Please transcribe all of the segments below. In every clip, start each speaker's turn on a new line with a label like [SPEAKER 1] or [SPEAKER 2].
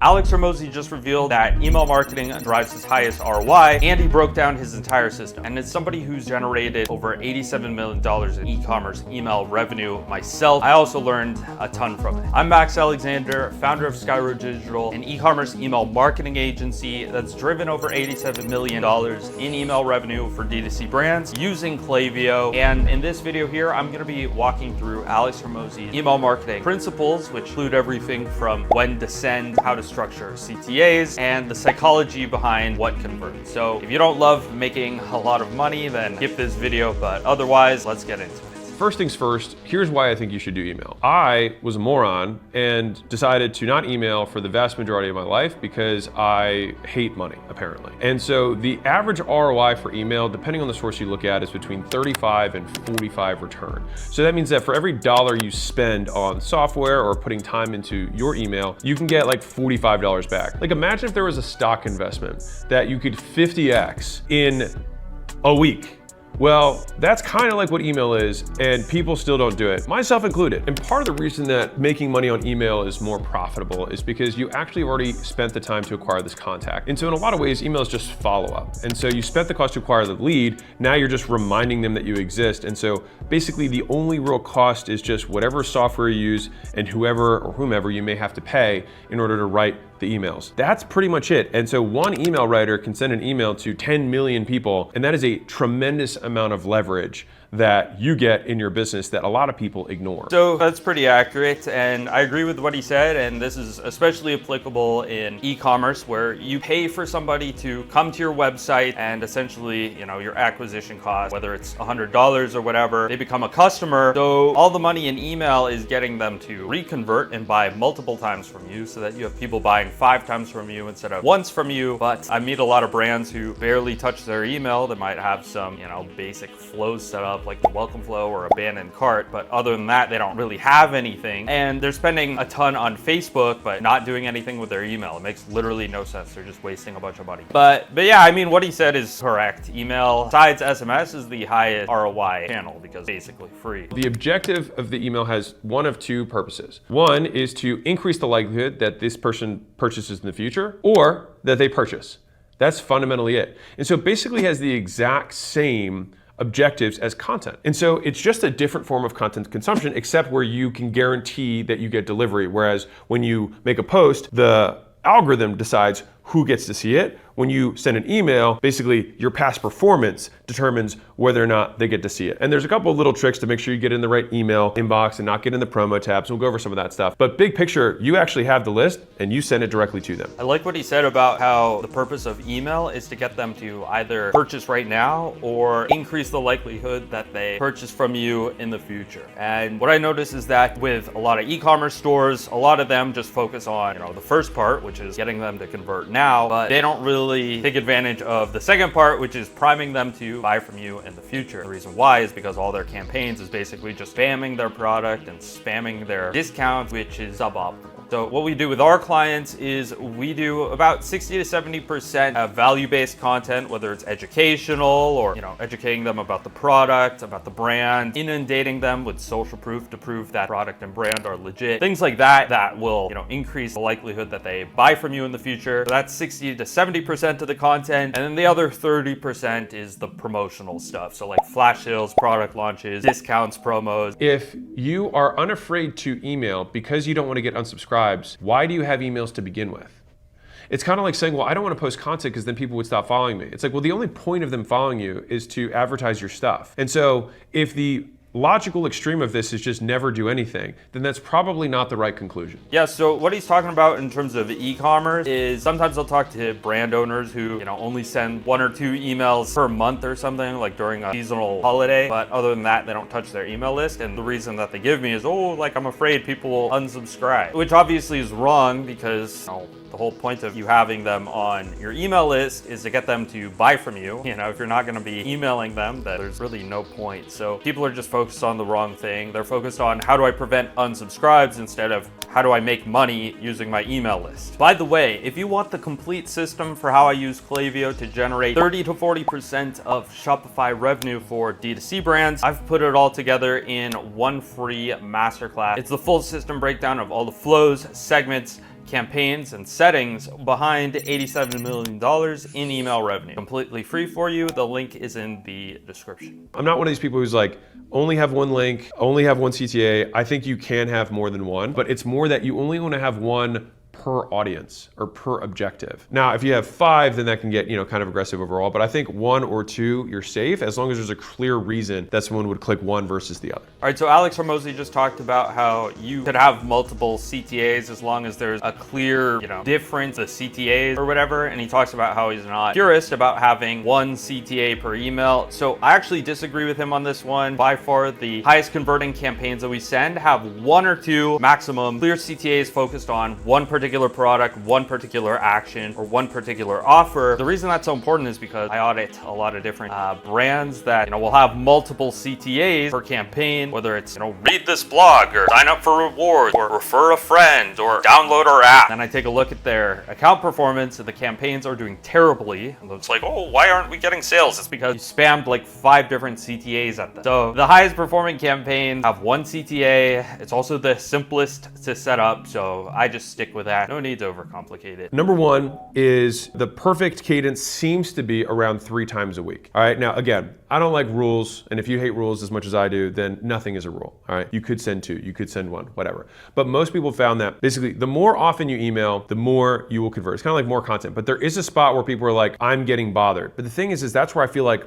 [SPEAKER 1] Alex Hormozi just revealed that email marketing drives his highest ROI, and he broke down his entire system. And as somebody who's generated over $87 million in e-commerce email revenue myself, I also learned a ton from it. I'm Max Alexander, founder of Skyro Digital, an e-commerce email marketing agency that's driven over $87 million in email revenue for D2C brands using Klaviyo. And in this video here, I'm gonna be walking through Alex Hormozi's email marketing principles, which include everything from when to send, how to structure CTAs, and the psychology behind what converts. So if you don't love making a lot of money, then skip this video, but otherwise, let's get into it.
[SPEAKER 2] First things first, here's why I think you should do email. I was a moron and decided to not email for the vast majority of my life because I hate money, apparently. And so the average ROI for email, depending on the source you look at, is between 35 and 45 return. So that means that for every dollar you spend on software or putting time into your email, you can get like $45 back. Like imagine if there was a stock investment that you could 50x in a week. Well, that's kind of like what email is, and people still don't do it, myself included. And part of the reason that making money on email is more profitable is because you actually have already spent the time to acquire this contact. And so in a lot of ways, email is just follow-up. And so you spent the cost to acquire the lead, now you're just reminding them that you exist. And so basically the only real cost is just whatever software you use and whoever or whomever you may have to pay in order to write the emails. That's pretty much it. And so one email writer can send an email to 10 million people, and that is a tremendous amount of leverage that you get in your business that a lot of people ignore.
[SPEAKER 1] So that's pretty accurate, and I agree with what he said, and this is especially applicable in e-commerce where you pay for somebody to come to your website and essentially, your acquisition cost, whether it's $100 or whatever, they become a customer. So all the money in email is getting them to reconvert and buy multiple times from you so that you have people buying 5 times from you instead of once from you. But I meet a lot of brands who barely touch their email. They might have some, basic flows set up like the welcome flow or abandoned cart, but other than that, they don't really have anything. And they're spending a ton on Facebook, but not doing anything with their email. It makes literally no sense. They're just wasting a bunch of money. But yeah, what he said is correct. Email, besides SMS, is the highest ROI channel because it's basically free.
[SPEAKER 2] The objective of the email has one of two purposes. One is to increase the likelihood that this person purchases in the future or that they purchase. That's fundamentally it. And so it basically has the exact same objectives as content. And so it's just a different form of content consumption, except where you can guarantee that you get delivery. Whereas when you make a post, the algorithm decides who gets to see it. When you send an email, basically your past performance determines whether or not they get to see it. And there's a couple of little tricks to make sure you get in the right email inbox and not get in the promo tabs. We'll go over some of that stuff. But big picture, you actually have the list and you send it directly to them.
[SPEAKER 1] I like what he said about how the purpose of email is to get them to either purchase right now or increase the likelihood that they purchase from you in the future. And what I notice is that with a lot of e-commerce stores, a lot of them just focus on, the first part, which is getting them to convert now, but they don't really take advantage of the second part, which is priming them to buy from you in the future. The reason why is because all their campaigns is basically just spamming their product and spamming their discounts, which is suboptimal. So what we do with our clients is we do about 60 to 70% of value-based content, whether it's educational or, educating them about the product, about the brand, inundating them with social proof to prove that product and brand are legit. Things like that will, increase the likelihood that they buy from you in the future. So that's 60 to 70% of the content. And then the other 30% is the promotional stuff. So like flash sales, product launches, discounts, promos.
[SPEAKER 2] If you are unafraid to email because you don't want to get unsubscribed, why do you have emails to begin with? It's kind of like saying, well, I don't want to post content because then people would stop following me. It's like, well, the only point of them following you is to advertise your stuff. And so if the logical extreme of this is just never do anything, then that's probably not the right conclusion.
[SPEAKER 1] Yeah, so what he's talking about in terms of e-commerce is sometimes I'll talk to brand owners who, only send 1 or 2 emails per month or something, like during a seasonal holiday. But other than that, they don't touch their email list. And the reason that they give me is, I'm afraid people will unsubscribe, which obviously is wrong because, the whole point of you having them on your email list is to get them to buy from you. If you're not going to be emailing them, then there's really no point. So people are just focused on the wrong thing. They're focused on how do I prevent unsubscribes instead of how do I make money using my email list. By the way, if you want the complete system for how I use Klaviyo to generate 30 to 40% of Shopify revenue for D2C brands, I've put it all together in one free masterclass. It's the full system breakdown of all the flows, segments, campaigns and settings behind $87 million in email revenue. Completely free for you. The link is in the description.
[SPEAKER 2] I'm not one of these people who's like, only have one link, only have one CTA. I think you can have more than one, but it's more that you only want to have one per audience or per objective. Now, if you have 5, then that can get, kind of aggressive overall, but I think 1 or 2, you're safe as long as there's a clear reason that someone would click one versus the other.
[SPEAKER 1] All right, so Alex Hormozi just talked about how you could have multiple CTAs as long as there's a clear, difference, the CTAs or whatever, and he talks about how he's not purist about having one CTA per email. So I actually disagree with him on this one. By far, the highest converting campaigns that we send have 1 or 2 maximum clear CTAs focused on one particular product, one particular action, or one particular offer. The reason that's so important is because I audit a lot of different brands that will have multiple CTAs per campaign, whether it's read this blog or sign up for rewards or refer a friend or download our app. And I take a look at their account performance and the campaigns are doing terribly. And it's like, oh, why aren't we getting sales? It's because you spammed like 5 different CTAs at them. So the highest performing campaigns have one CTA. It's also the simplest to set up, so I just stick with that. No need to overcomplicate it.
[SPEAKER 2] Number 1 is the perfect cadence seems to be around 3 times a week. All right, now again, I don't like rules, and if you hate rules as much as I do, then nothing is a rule. All right, you could send 2, you could send 1, whatever. But most people found that basically the more often you email, the more you will convert. It's kind of like more content, but there is a spot where people are like, I'm getting bothered. But the thing is that's where I feel like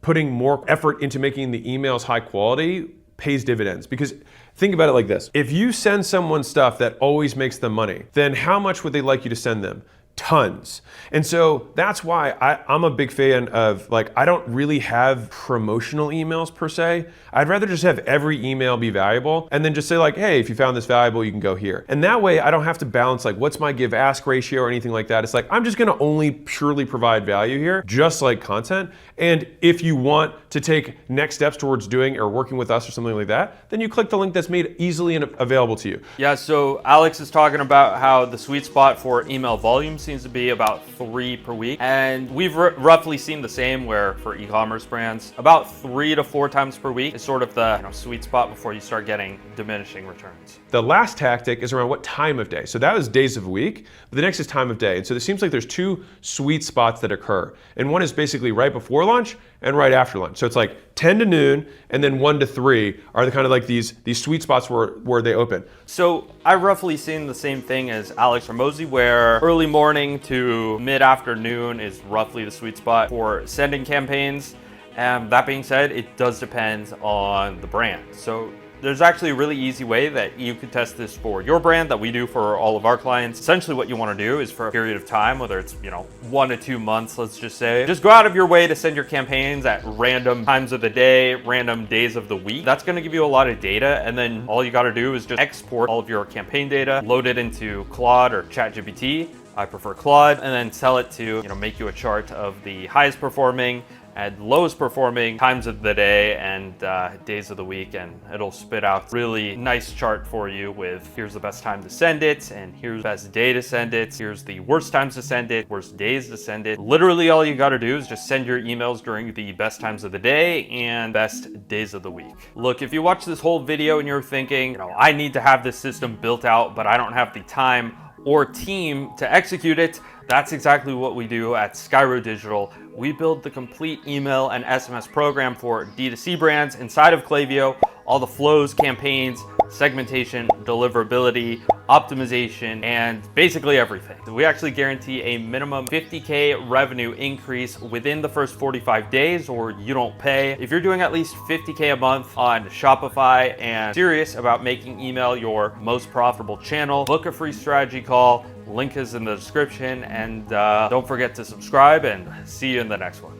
[SPEAKER 2] putting more effort into making the emails high quality pays dividends. Because think about it like this. If you send someone stuff that always makes them money, then how much would they like you to send them? Tons. And so that's why I'm a big fan of, I don't really have promotional emails per se. I'd rather just have every email be valuable and then just say hey, if you found this valuable, you can go here. And that way I don't have to balance what's my give ask ratio or anything like that. It's I'm just gonna only purely provide value here, just like content. And if you want to take next steps towards doing or working with us or something like that, then you click the link that's made easily and available to you.
[SPEAKER 1] Yeah, so Alex is talking about how the sweet spot for email volume seems to be about 3 per week. And we've roughly seen the same where for e-commerce brands, about 3 to 4 times per week is sort of the sweet spot before you start getting diminishing returns.
[SPEAKER 2] The last tactic is around what time of day. So that was days of week, but the next is time of day. And so it seems like there's 2 sweet spots that occur. And one is basically right before lunch and right after lunch. So it's 10 to noon and then 1 to 3 are the kind of these sweet spots where they open.
[SPEAKER 1] So I've roughly seen the same thing as Alex Hormozi, where early morning to mid-afternoon is roughly the sweet spot for sending campaigns. And that being said, it does depend on the brand. So there's actually a really easy way that you could test this for your brand that we do for all of our clients. Essentially what you want to do is for a period of time, whether it's 1 to 2 months, let's just say, just go out of your way to send your campaigns at random times of the day, random days of the week. That's going to give you a lot of data, and then all you got to do is just export all of your campaign data, load it into Claude or ChatGPT. I prefer Claude, and then tell it to make you a chart of the highest performing and lowest performing times of the day and days of the week, and it'll spit out a really nice chart for you with here's the best time to send it, and here's the best day to send it, here's the worst times to send it, worst days to send it. Literally all you got to do is just send your emails during the best times of the day and best days of the week. Look, if you watch this whole video and you're thinking, I need to have this system built out, but I don't have the time or team to execute it, that's exactly what we do at Skyro Digital. We build the complete email and SMS program for D2C brands inside of Klaviyo. All the flows, campaigns, segmentation, deliverability, optimization, and basically everything. We actually guarantee a minimum 50K revenue increase within the first 45 days, or you don't pay. If you're doing at least 50K a month on Shopify and serious about making email your most profitable channel, book a free strategy call. Link is in the description, and don't forget to subscribe, and see you in the next one.